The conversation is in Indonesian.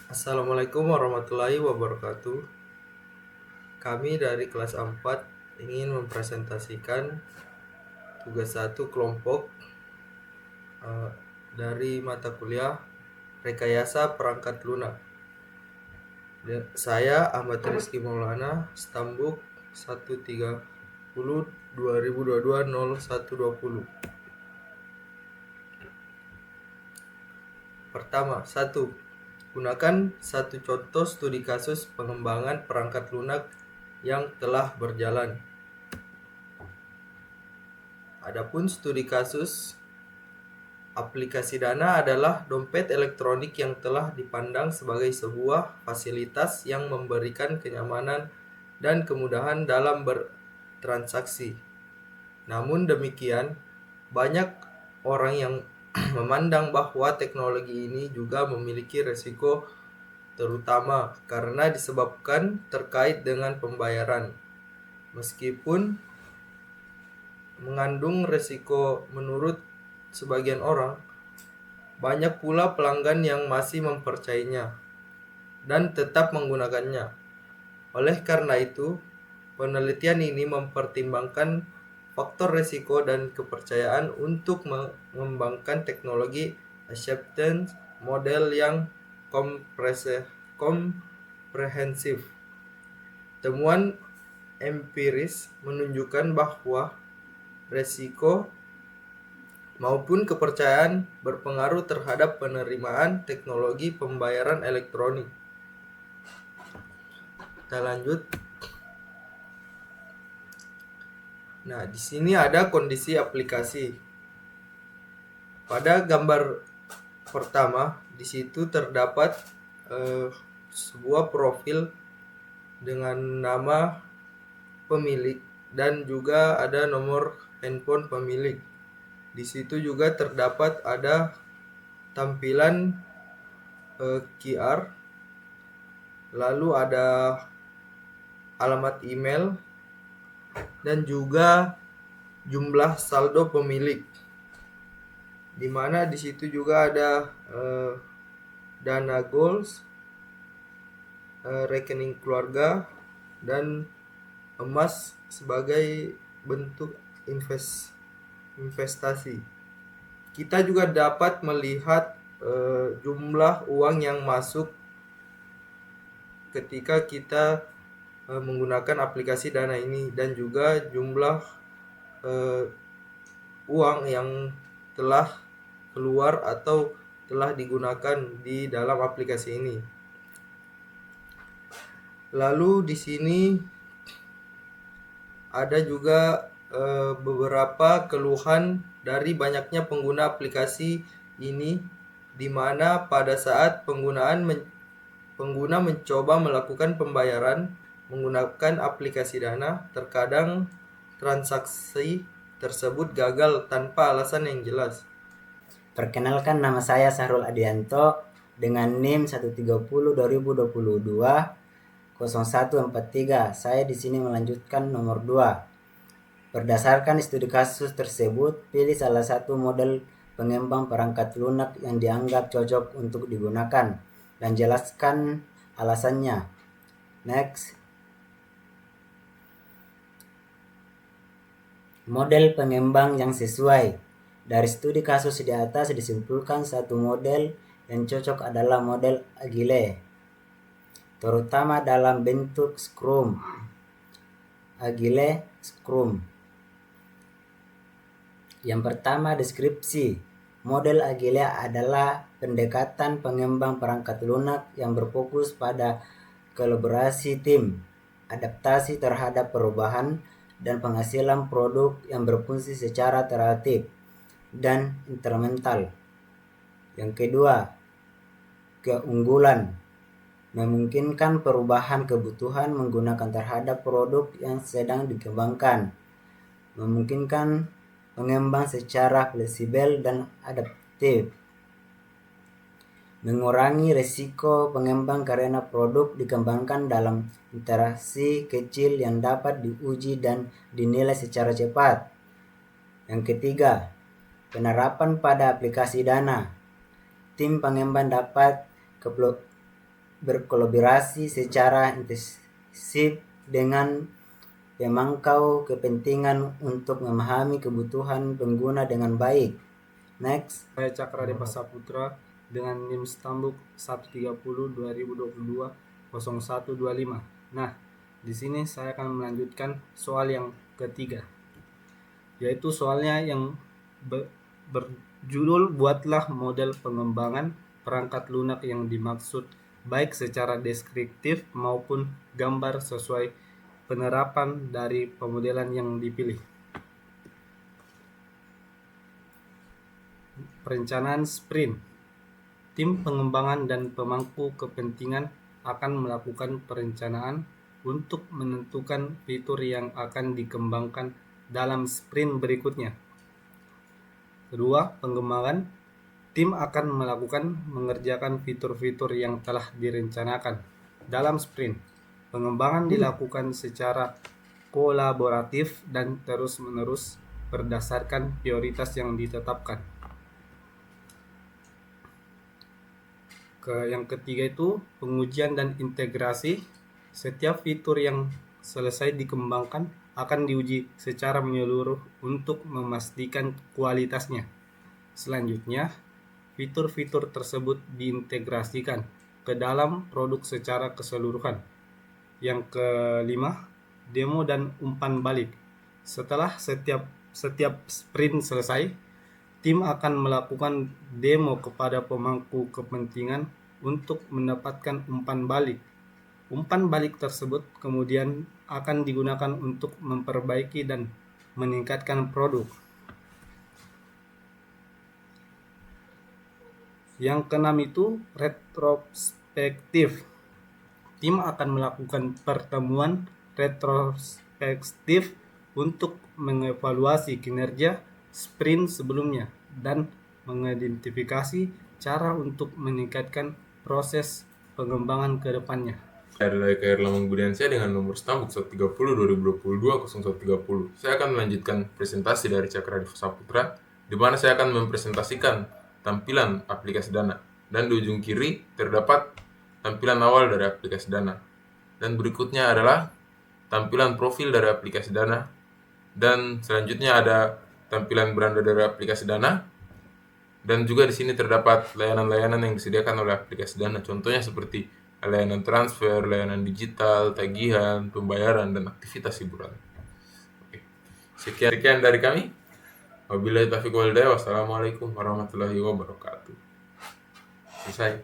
Assalamualaikum warahmatullahi wabarakatuh. Kami dari kelas 4 ingin mempresentasikan tugas satu kelompok dari mata kuliah Rekayasa Perangkat Lunak. Saya Ahmad Rizky Maulana, Stambuk 130 2022 0120. Pertama, 1. Gunakan satu contoh studi kasus pengembangan perangkat lunak yang telah berjalan. Adapun studi kasus aplikasi Dana adalah dompet elektronik yang telah dipandang sebagai sebuah fasilitas yang memberikan kenyamanan dan kemudahan dalam bertransaksi. Namun demikian, banyak orang yang memandang bahwa teknologi ini juga memiliki resiko, terutama karena disebabkan terkait dengan pembayaran. Meskipun mengandung resiko menurut sebagian orang, banyak pula pelanggan yang masih mempercayainya dan tetap menggunakannya. Oleh karena itu, penelitian ini mempertimbangkan faktor resiko dan kepercayaan untuk mengembangkan teknologi acceptance model yang komprehensif. Temuan empiris menunjukkan bahwa resiko maupun kepercayaan berpengaruh terhadap penerimaan teknologi pembayaran elektronik. Kita lanjut. Nah, di sini ada kondisi aplikasi. Pada gambar pertama, di situ terdapat sebuah profil dengan nama pemilik dan juga ada nomor handphone pemilik. Di situ juga terdapat ada tampilan QR, lalu ada alamat email dan juga jumlah saldo pemilik. Di mana di situ juga ada dana goals, rekening keluarga dan emas sebagai bentuk investasi. Kita juga dapat melihat jumlah uang yang masuk ketika kita menggunakan aplikasi Dana ini dan juga jumlah uang yang telah keluar atau telah digunakan di dalam aplikasi ini. Lalu di sini ada juga beberapa keluhan dari banyaknya pengguna aplikasi ini, di mana pada saat pengguna mencoba melakukan pembayaran menggunakan aplikasi Dana, terkadang transaksi tersebut gagal tanpa alasan yang jelas. Perkenalkan, nama saya Sahrul Adianto dengan NIM 130 2022 0143. Saya di sini melanjutkan nomor 2. Berdasarkan studi kasus tersebut, pilih salah satu model pengembang perangkat lunak yang dianggap cocok untuk digunakan dan jelaskan alasannya. Next. Model pengembang yang sesuai. Dari studi kasus di atas disimpulkan satu model yang cocok adalah model Agile, terutama dalam bentuk Scrum. Agile Scrum. Yang pertama, deskripsi. Model Agile adalah pendekatan pengembang perangkat lunak yang berfokus pada kolaborasi tim, adaptasi terhadap perubahan, dan penghasilan produk yang berfungsi secara iteratif dan incremental. Yang kedua, keunggulan. Memungkinkan perubahan kebutuhan menggunakan terhadap produk yang sedang dikembangkan. Memungkinkan pengembang secara fleksibel dan adaptif. Mengurangi risiko pengembang karena produk dikembangkan dalam interaksi kecil yang dapat diuji dan dinilai secara cepat. Yang ketiga, penerapan pada aplikasi Dana. Tim pengembang dapat berkolaborasi secara intensif dengan pemangku kepentingan untuk memahami kebutuhan pengguna dengan baik. Next. Saya Cakra Deva Saputra dengan NIM Stambuk 130 2022 0125. Nah, di sini saya akan melanjutkan soal yang ketiga, yaitu soalnya yang berjudul buatlah model pengembangan perangkat lunak yang dimaksud baik secara deskriptif maupun gambar sesuai penerapan dari pemodelan yang dipilih. Perencanaan sprint. Tim pengembangan dan pemangku kepentingan akan melakukan perencanaan untuk menentukan fitur yang akan dikembangkan dalam sprint berikutnya. Kedua, pengembangan. Tim akan mengerjakan fitur-fitur yang telah direncanakan dalam sprint. Pengembangan dilakukan secara kolaboratif dan terus-menerus berdasarkan prioritas yang ditetapkan. Yang ketiga itu pengujian dan integrasi. Setiap fitur yang selesai dikembangkan akan diuji secara menyeluruh untuk memastikan kualitasnya. Selanjutnya, fitur-fitur tersebut diintegrasikan ke dalam produk secara keseluruhan. Yang kelima, demo dan umpan balik. Setelah setiap sprint selesai, tim akan melakukan demo kepada pemangku kepentingan untuk mendapatkan umpan balik. Umpan balik tersebut kemudian akan digunakan untuk memperbaiki dan meningkatkan produk. Yang keenam itu retrospektif. Tim akan melakukan pertemuan retrospektif untuk mengevaluasi kinerja sprint sebelumnya dan mengidentifikasi cara untuk meningkatkan proses pengembangan ke depannya. Adalah Eka Erlambang Budiansyah dengan nomor Stambuk 130 2022 0130. Saya akan melanjutkan presentasi dari Cakra Deva Saputra, di mana saya akan mempresentasikan tampilan aplikasi Dana. Dan di ujung kiri terdapat tampilan awal dari aplikasi Dana. Dan berikutnya adalah tampilan profil dari aplikasi Dana. Dan selanjutnya ada tampilan beranda dari aplikasi Dana. Dan juga di sini terdapat layanan-layanan yang disediakan oleh aplikasi Dana. Contohnya seperti layanan transfer, layanan digital, tagihan, pembayaran, dan aktivitas hiburan. Oke. Sekian dari kami. Wabillahi taufiq wal hidayah. Wassalamualaikum warahmatullahi wabarakatuh. Selesai.